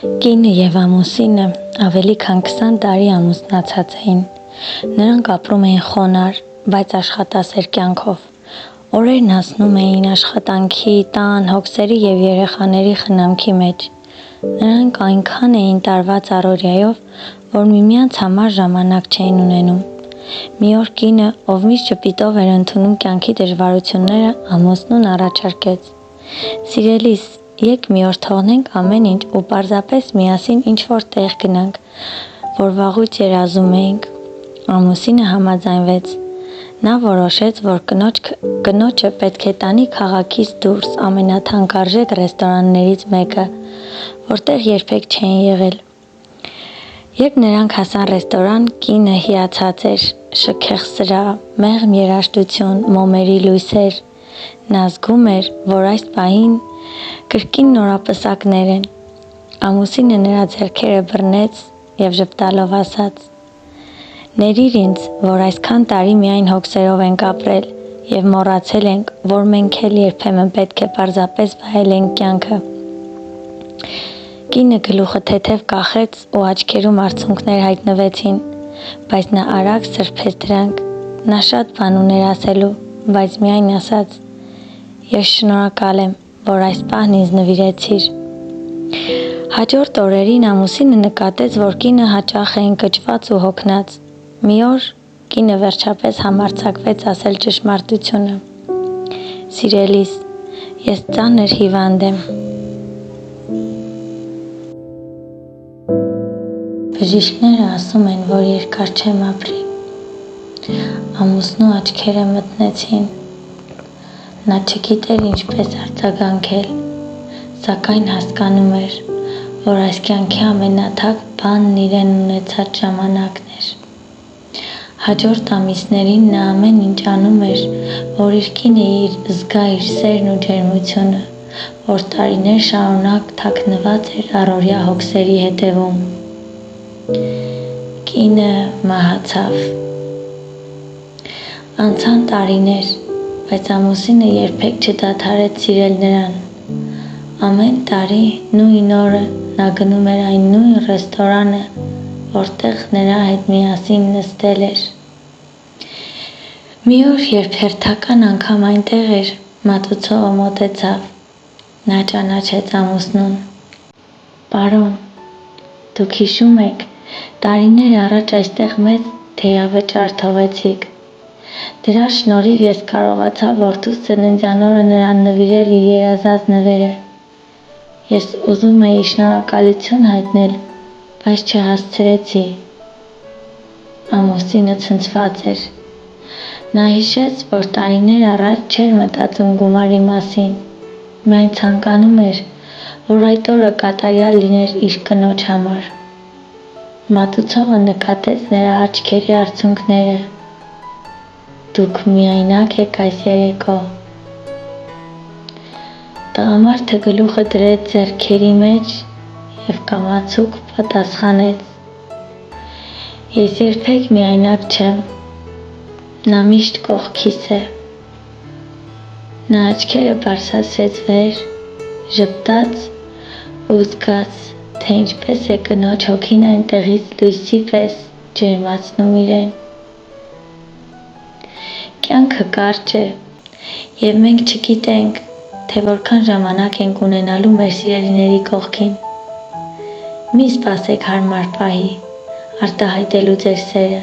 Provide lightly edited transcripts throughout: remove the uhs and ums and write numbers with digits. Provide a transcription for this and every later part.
Կինը եւ ամուսինը ավելի քան 20 տարի ամուսնացած էին։ Նրանք ապրում էին խոնարհ, բայց աշխատասեր կյանքով։ Օրերն անցնում էին աշխատանքի, տան, հոգսերի եւ երեխաների խնամքի մեջ։ Նրանք այնքան էին տարված առօրյայով, որ միմյանց համար ժամանակ չէին ունենում։ Մի օր կինը, ով միշտ ժպիտով էր ընդունում կյանքի դժվարությունները, ամուսնուն առաջարկեց. «Սիրելիս, եկ մի օր թողնենք ամեն ինչ ու պարզապես միասին ինչ-որ տեղ գնանք, որ վաղուց երազում էինք»։ Ամուսինը համաձայնվեց։ Նա որոշեց, որ կնոջը պետք է տանի քաղաքից դուրս ամենաթանկարժեք ռեստորաններից մեկը, որտեղ երբեք չէին եղել։ Երբ նրանք հասան ռեստորան, կինը հիացած էր, շքեղ սրահ, մեղմ երաժշտություն, մոմերի լույսեր։ Նա զգում էր, որ այս պահին կրկին նորապսակներ են։ Ամուսինը նրա ձեռքերը բռնեց եւ ժպտալով ասաց. «Ներիր ինձ, որ այսքան տարի միայն հոգսերով ենք ապրել եւ մոռացել ենք, որ մենք էլ երբեմն պետք է պարզապես վայելենք կյանքը»։ Կինը գլուխը թեթև կախեց ու աչքերում արցունքներ հայտնվեցին, բայց նա արագ սրբեց դրանք։ Նա շատ բան ուներ ասելու, բայց միայն ասաց. «Ես շնորհակալ եմ, որ այս պահն ինձ նվիրեցիր»։ Հաջորդ օրերին ամուսինը նկատեց, որ կինը հաճախ է ընկճված ու հոգնած։ Մի օր կինը վերջապես համարձակվեց ասել ճշմարտությունը. «Սիրելիս, ես ծանր հիվանդ եմ»։ Բժիշկները ասում են, որ երկար չեմ ապրի։ Ամուսնու աչքերը մթնեցին։ Նա չգիտեր ինչպես արձագանքել, սակայն հասկանում էր, որ այս կյանքի ամենաթակ բանն իրեն ունեցած ժամանակն էր։ Հաջորդ ամիսներին նա ամեն ինչ անում էր, որ իր կինը զգա իր սերն ու ջերմությունը, որ տարիներ շարունակ թաքնված էր առօրյա հոգսերի հետևում։ Կինը մահացավ։ Անցան տարիներ, բայց ամուսինը երբեք չդադարեց սիրել նրան։ Ամեն տարի նույն օրը նա գնում էր այն նույն ռեստորանը, որտեղ նրա հետ միասին նստել էր։ Մի օր, երբ հերթական անգամ այնտեղ էր, մատուցողը մոտեցավ։ Նա ճանաչեց ամուսնուն։ «Պարոն, դուք հիշում եք, տարիներ առաջ այստեղ մեծ թեյավճար թողեցիք։ Դրա շնորհիվ ես կարողացա որդուս ծննդյան օրը նրան նվիրել իր երազած նվերը։ Ես ուզում էի շնորհակալություն հայտնել, բայց չհասցրեցի»։ Ամուսինը ցնցված էր։ Նա հիշեց, որ տարիներ առաջ չէր մտածում գումարի մասին, միայն ցանկանում էր, որ այդ օրը կատարյալ լիներ իր կնոջ համար։ Մատուցողը նկատեց նրա աչքերի արցունքները։ «Դուք միայնակ եք այս երեկո»։ Տղամարդը գլուխը դրեց ձեռքերի մեջ եւ կամացուկ պատասխանեց. «Ես երբեք միայնակ չեմ, նա միշտ կողքիս է»։ Նա աչքերը բարձրացրեց վեր, ժպտաց ու զգաց, թե ինչպես է կնոջ հոգին այնտեղից լույսի պես ջերմացնում իրեն։ Կյանքը կարճ է, եւ մենք չգիտենք, թե որքան ժամանակ ենք ունենալու մեր սիրելիների կողքին։ Մի սպասեք հարմար պահի, արտահայտելու ձեր սերը։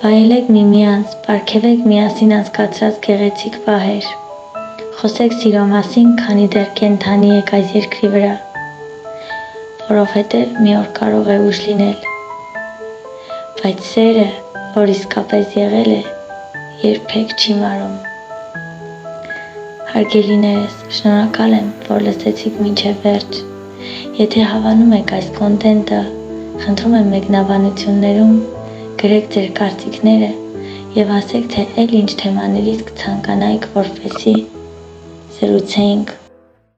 Վայելեք միմյանց, պարգևեք միասին անցկացրած գեղեցիկ պահեր։ Խոսեք սիրո մասին, քանի դեռ կենդանի եք այս երկրի վրա, որովհետև մի օր կարող է ուշ լինել։ Բայց սերը, որ իսկապես եղել է, երբեք չի մարում։ Հարգելիներս, շնորհակալ եմ, որ լսեցիք մինչև վերջ։ Եթե հավանում եք այս կոնտենտը, խնդրում եմ մեկնաբանություններում գրեք ձեր կարծիքները եւ ասեք, թե այլ ինչ թեմաներից կցանկանայիք, որպեսզի զրուցեինք։